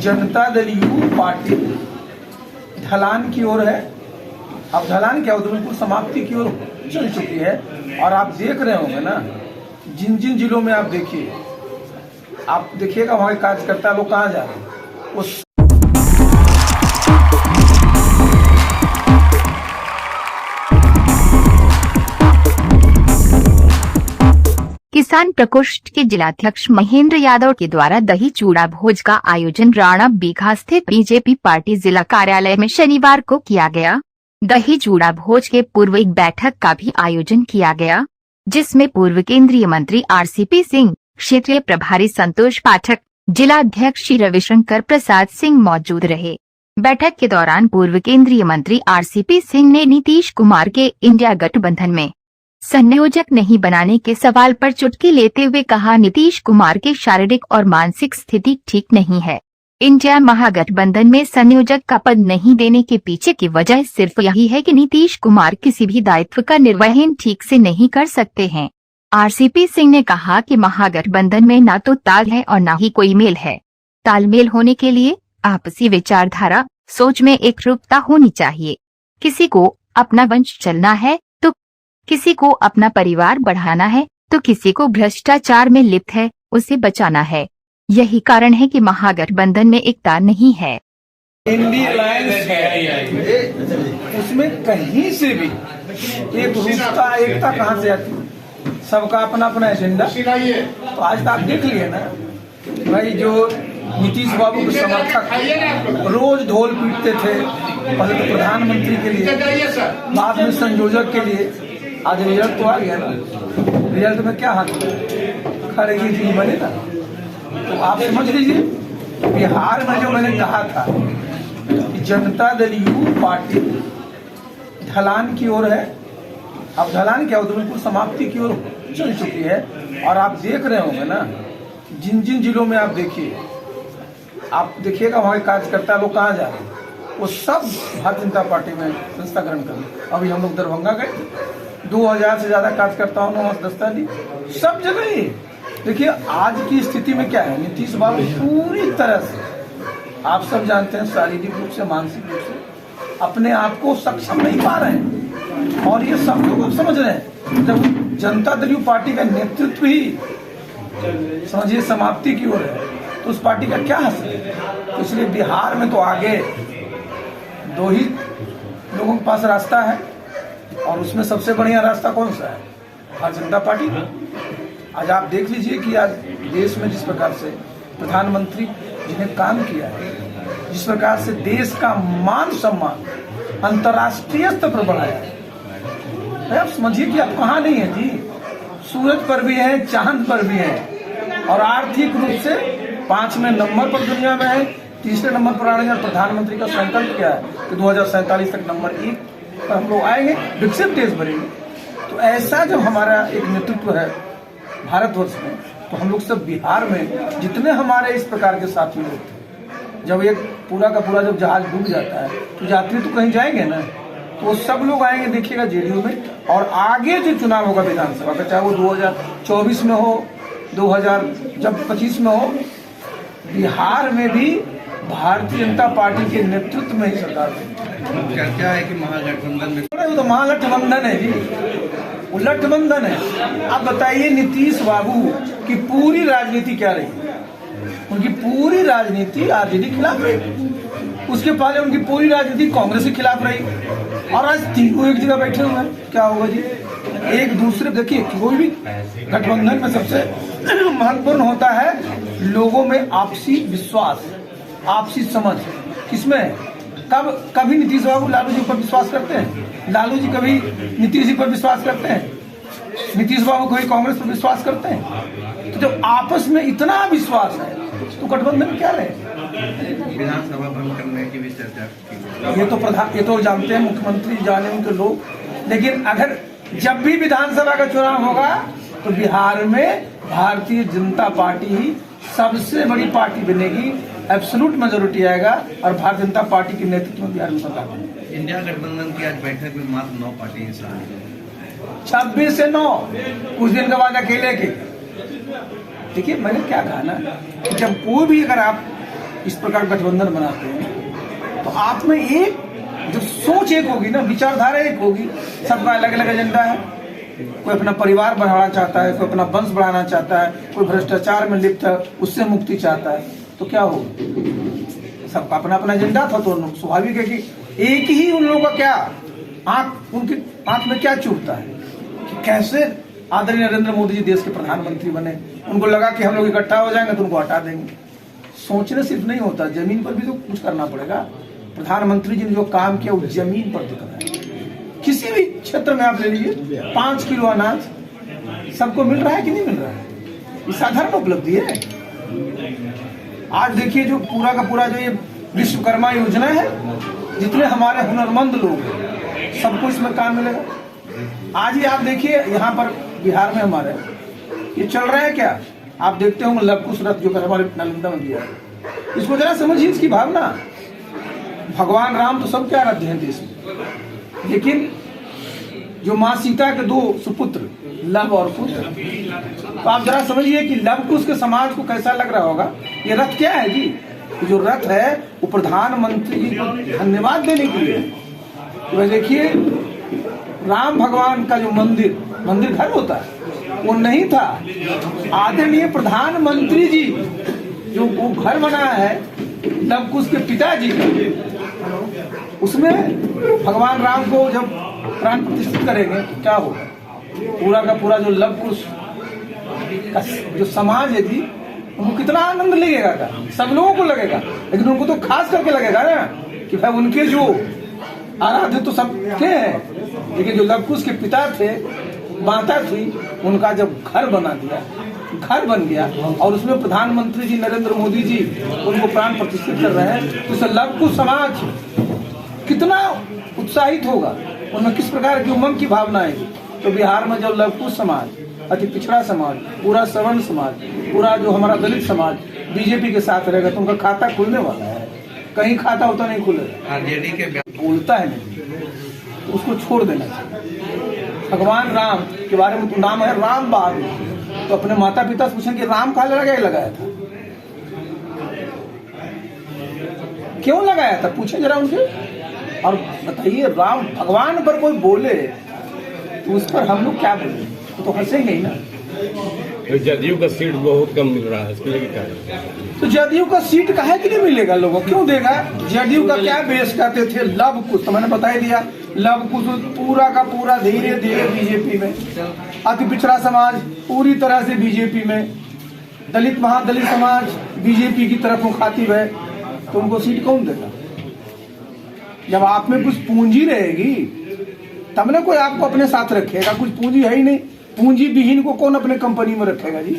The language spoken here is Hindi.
जनता दल यू पार्टी ढलान की ओर है। अब ढलान क्या हो तो बिल्कुल समाप्ति की ओर चल चुकी है। और आप देख रहे होंगे ना, जिन जिन जिलों में आप देखिएगा वहां के कार्यकर्ता लोग कहाँ जा रहे हैं। उस किसान प्रकोष्ठ के जिलाध्यक्ष महेंद्र यादव के द्वारा दही चूड़ा भोज का आयोजन राणा बीघा स्थित बीजेपी पार्टी जिला कार्यालय में शनिवार को किया गया। दही चूड़ा भोज के पूर्व एक बैठक का भी आयोजन किया गया, जिसमें पूर्व केंद्रीय मंत्री आरसीपी सिंह, क्षेत्रीय प्रभारी संतोष पाठक, जिलाध्यक्ष श्री रविशंकर प्रसाद सिंह मौजूद रहे। बैठक के दौरान पूर्व केंद्रीय मंत्री आरसीपी सिंह ने नीतीश कुमार के इंडिया गठबंधन में संयोजक नहीं बनाने के सवाल पर चुटकी लेते हुए कहा, नीतीश कुमार की शारीरिक और मानसिक स्थिति ठीक नहीं है। इंडिया महागठबंधन में संयोजक का पद नहीं देने के पीछे की वजह सिर्फ यही है कि नीतीश कुमार किसी भी दायित्व का निर्वहन ठीक से नहीं कर सकते हैं। आरसीपी सिंह ने कहा कि महागठबंधन में ना तो ताल है और ना ही कोई मेल है। तालमेल होने के लिए आपसी विचारधारा, सोच में एकरूपता होनी चाहिए। किसी को अपना वंश चलना है तो किसी को अपना परिवार बढ़ाना है तो किसी को भ्रष्टाचार में लिप्त है उसे बचाना है। यही कारण है कि महागठबंधन में एकता नहीं है। इंडिया अलायंस है, उसमें कहीं से भी एक एकता कहाँ से आती है? सबका अपना अपना एजेंडा। तो आज तक आप देख लिए ना भाई, जो नीतीश बाबू के समर्थक रोज ढोल पीटते थे, पहले तो प्रधानमंत्री के लिए, बाद में संयोजक के लिए, आज रिजल्ट तो आ गया ना। रिजल्ट में क्या हाथ खड़ेगी नहीं बने ना। तो आप समझ लीजिए, बिहार में जो मैंने कहा था कि जनता दल यू पार्टी ढलान की ओर है। अब ढलान क्या हो तो बिल्कुल समाप्ति की ओर चल चुकी है। और आप देख रहे होंगे ना, जिन जिन जिलों में आप देखिएगा वहां के कार्यकर्ता लोग कहाँ जा रहे हैं। वो सब भारतीय जनता पार्टी में संस्था ग्रहण कर। अभी हम लोग दरभंगा गए, 2000 से ज्यादा कार्यकर्ताओं ने वहां दस्ता दी, सब जगह ही। देखिए आज की स्थिति में क्या है, नीतीश बाबू पूरी तरह से, आप सब जानते हैं, शारीरिक रूप से, मानसिक रूप से अपने आप को सक्षम नहीं पा रहे हैं। और ये सब लोग समझ रहे हैं, जब जनता दल यू पार्टी का नेतृत्व ही समझिए समाप्ति की ओर है तो उस पार्टी का क्या हासिल है। तो इसलिए बिहार में तो आगे दो ही लोगों के पास रास्ता है, और उसमें सबसे बढ़िया रास्ता कौन सा है? भारतीय जनता पार्टी। आज आप देख लीजिए कि आज देश में जिस प्रकार से प्रधानमंत्री जिन्हें काम किया है, जिस प्रकार से देश का मान सम्मान अंतर्राष्ट्रीय स्तर पर बढ़ाया है। आप समझिए कि आप कहाँ नहीं है जी, सूरज पर भी है, चांद पर भी है, और आर्थिक रूप से 5वें नंबर पर दुनिया में है, 3रे नंबर पर आने का प्रधानमंत्री का संकल्प क्या है कि 2047 तक नंबर 1 पर हम लोग आएंगे, विकसित देश बनेंगे। तो ऐसा जब हमारा एक नेतृत्व है भारतवर्ष में, तो हम लोग सब बिहार में जितने हमारे इस प्रकार के साथी लोग थे, जब एक पूरा का पूरा जब जहाज डूब जाता है तो यात्री तो कहीं जाएंगे ना, तो वो सब लोग आएंगे देखिएगा जेडीयू में। और आगे जो चुनाव होगा विधानसभा का, चाहे वो 2024 में हो, 2025 में हो, बिहार में भी भारतीय जनता पार्टी के नेतृत्व में ही सरकार बनेगी। क्या है कि महागठबंधन में, वो तो महागठबंधन है जी, वो लठबंधन है। आप बताइए नीतीश बाबू की पूरी राजनीति क्या रही? उनकी पूरी राजनीति आरजेडी के खिलाफ रही, उसके पहले उनकी पूरी राजनीति कांग्रेस के खिलाफ रही, और आज तीनों एक जगह बैठे हुए हैं। क्या होगा जी? एक दूसरे, देखिए कोई भी गठबंधन में सबसे महत्वपूर्ण होता है लोगों में आपसी विश्वास, आपसी समझ। किसमें? कभी नीतीश बाबू लालू जी पर विश्वास करते हैं, लालू जी कभी नीतीश जी पर विश्वास करते हैं, नीतीश बाबू कभी कांग्रेस पर विश्वास करते हैं। तो जब आपस में इतना विश्वास है तो गठबंधन क्या रहे? विधानसभा भंग करने की भी चर्चा ये तो जानते हैं मुख्यमंत्री, जाने उनके लोग। लेकिन अगर जब भी विधानसभा का चुनाव होगा तो बिहार में भारतीय जनता पार्टी ही सबसे बड़ी पार्टी बनेगी, एब्सोल्यूट मेजोरिटी आएगा, और भारतीय जनता पार्टी के नेतृत्व में बिहार में सरकार बनेगी। इंडिया गठबंधन की आज बैठक में मात्र 9 पार्टी हिस्सा लेंगी। 26 से 9, कुछ दिन के बाद अकेले के। देखिए मैंने क्या कहा ना, जब कोई भी अगर आप इस प्रकार गठबंधन बनाते हैं, तो आप में एक जो सोच एक होगी ना, विचारधारा एक होगी, सबका अलग अलग एजेंडा है। कोई अपना परिवार बढ़ाना चाहता है, कोई अपना वंश बढ़ाना चाहता है, कोई भ्रष्टाचार में लिप्त है उससे मुक्ति चाहता है, तो क्या होगा? सबका अपना अपना एजेंडा था, तो स्वाभाविक है कि एक ही उन लोगों का क्या उनकी आंख में क्या चुभता है कि कैसे आदरणीय नरेंद्र मोदी जी देश के प्रधानमंत्री बने। उनको लगा कि हम लोग इकट्ठा हो जाएंगे तो उनको हटा देंगे। सोचने सिर्फ नहीं होता, जमीन पर भी तो कुछ करना पड़ेगा। प्रधानमंत्री जी ने जो काम किया वो जमीन पर दिख रहा है। किसी भी क्षेत्र में आप ले लीजिए, 5 किलो अनाज सबको मिल रहा है कि नहीं मिल रहा है? ये साधारण उपलब्धि है। आज देखिए जो पूरा का पूरा जो ये विश्वकर्मा योजना है, जितने हमारे हुनरमंद लोग हैं सबको इसमें काम मिलेगा। आज ही आप देखिए यहाँ पर बिहार में हमारे ये चल रहा है क्या, आप देखते होंगे लवकुश रथ जो कर हमारे नालंदा में दिया है, इसको जरा समझिए इसकी भावना। भगवान राम तो सबके आराध्य हैं देश में, लेकिन जो माँ सीता के 2 सुपुत्र लव और कुश, तो आप जरा समझिए कि लव कुश के समाज को कैसा लग रहा होगा। ये रथ क्या है जी? जो रथ है वो प्रधानमंत्री जी को धन्यवाद देने के लिए। तो देखिए राम भगवान का जो मंदिर घर होता है वो नहीं था, आदरणीय प्रधानमंत्री जी जो वो घर बनाया है लव कुश के पिताजी का, उसमें भगवान राम को जब प्राण प्रतिष्ठित करेंगे तो क्या होगा? पूरा का पूरा जो लव कुश का जो समाज है जी, उनको कितना आनंद लगेगा का, सब लोगों को लगेगा, लेकिन उनको तो खास करके लगेगा ना कि भाई उनके जो आराध्य तो सब के हैं, लेकिन जो लव कुश के पिता थे, माता थी, उनका जब घर बना दिया, घर बन गया और उसमें प्रधानमंत्री जी नरेंद्र मोदी जी उनको प्राण प्रतिष्ठित कर रहे हैं, तो इससे लव कुश समाज कितना उत्साहित होगा, उनमें किस प्रकार की उमंग की भावना आएगी। तो बिहार में जब लव कुश समाज, अति पिछड़ा समाज, पूरा सवर्ण समाज, पूरा जो हमारा दलित समाज बीजेपी के साथ रहेगा तो उनका खाता खुलने वाला है। कहीं खाता होता नहीं खुलेगा। आरजेडी के बोलता है नहीं तो उसको छोड़ देना चाहिए। भगवान राम के बारे में तो नाम है राम बहादुर, तो अपने माता पिता से पूछें कि राम कहाँ लगाया था, क्यों लगाया था, पूछे जरा उनके। और बताइए राम भगवान पर कोई बोले तो उस पर हम लोग क्या बोले, तो हंसेंगे ही ना। तो जदयू का सीट बहुत कम मिल रहा है, इसके लिए क्या है? तो जदयू का सीट काहे के लिए मिलेगा, लोगों क्यों देगा? जदयू का क्या बेस करते थे? लव कुश, तो मैंने बता ही दिया, लव कुश पूरा का पूरा धीरे धीरे बीजेपी में, अति पिछड़ा समाज पूरी तरह से बीजेपी में, दलित महादलित समाज बीजेपी की तरफ मुखातिब है, तो उनको सीट कौन देगा? जब आप में कुछ पूंजी रहेगी तब ना कोई आपको अपने साथ रखेगा। कुछ पूंजी है ही नहीं, पूंजी विहीन को कौन अपने कंपनी में रखेगा जी?